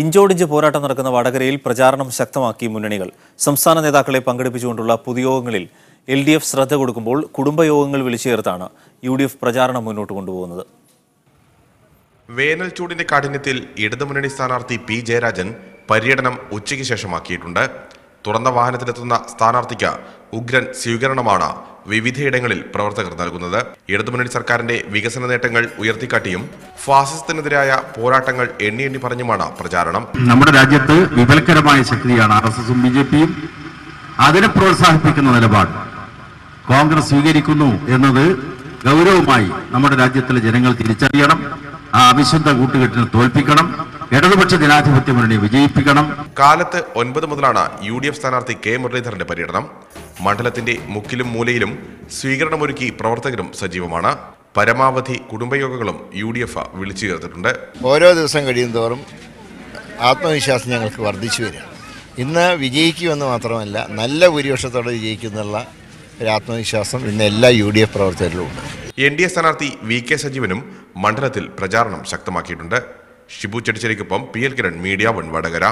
ഇഞ്ചോടിഞ്ച് പോരാട്ടം നടക്കുന്ന വടകരയിൽ പ്രചാരണം ശക്തമാക്കി മുന്നണികൾ. സംസ്ഥാന നേതാക്കളെ പങ്കെടുപ്പിച്ചുകൊണ്ടുള്ള പൊതുയോഗങ്ങളിൽ LDF ശ്രദ്ധ കൊടുക്കുമ്പോൾ കുടുംബയോഗങ്ങൾ വിളിച്ചു ചേർത്താണ് UDF പ്രചാരണം മുന്നോട്ട് കൊണ്ടുപോകുന്നത്. വേനൽ ചൂടിന്റെ കാഠിന്യത്തിൽ ഇടതുമുന്നണി സ്ഥാനാർത്ഥി P. ജയരാജൻ പര്യടനം ഉച്ചയ്ക്ക് ശേഷമാക്കിയിട്ടുണ്ട്. തുറന്ന വാഹനത്തിലെത്തുന്ന സ്ഥാനാർത്ഥിക്ക് ഉഗ്രൻ സ്വീകരണമാണ് വിവിധയിടങ്ങളിൽ പ്രവർത്തകർ നൽകുന്നത്. ഇടതുമുന്നണി സർക്കാരിന്റെ വികസന നേട്ടങ്ങൾ ഉയർത്തിക്കാട്ടിയും ഫാസിസത്തിനെതിരായ പോരാട്ടങ്ങൾ എണ്ണി പറഞ്ഞുമാണ് പ്രചാരണം. നമ്മുടെ രാജ്യത്ത് വിപൽക്കരമായ ശക്തിയാണ് RSSും BJPയും. അതിനെ പ്രോത്സാഹിപ്പിക്കുന്ന നിലപാട് കോൺഗ്രസ് സ്വീകരിക്കുന്നു എന്നത് ഗൗരവമായി നമ്മുടെ രാജ്യത്തിലെ ജനങ്ങൾ തിരിച്ചറിയണം. ആ അവിശുദ്ധ കൂട്ടുകെട്ടിനെ തോൽപ്പിക്കണം. ഇടതുപക്ഷ ജനാധിപത്യ മുന്നണി വിജയിപ്പിക്കണം. കാലത്ത് 9 മുതലാണ് UDF സ്ഥാനാർത്ഥി K. മുരളീധരന്റെ പര്യടനം. മണ്ഡലത്തിന്റെ മുക്കിലും മൂലയിലും സ്വീകരണമൊരുക്കി പ്രവർത്തകരും സജീവമാണ്. പരമാവധി കുടുംബയോഗങ്ങളും UDF വിളിച്ചു ചേർത്തിട്ടുണ്ട്. ഓരോ ദിവസം കഴിയുന്തോറും ആത്മവിശ്വാസം ഞങ്ങൾക്ക് വർദ്ധിച്ചു വരിക. ഇന്ന് വിജയിക്കുമെന്ന് മാത്രമല്ല, നല്ല ഭൂരിപക്ഷത്തോടെ വിജയിക്കുന്നുള്ള ഒരു ആത്മവിശ്വാസം ഇന്ന് എല്ലാ UDF പ്രവർത്തകരിലും ഉണ്ട്. NDA സ്ഥാനാർത്ഥി VK സജീവനും മണ്ഡലത്തിൽ പ്രചാരണം ശക്തമാക്കിയിട്ടുണ്ട്. ഷിബു ചെടിച്ചേരിക്കൊപ്പം PL കിരൺ, മീഡിയ 1 വടകര.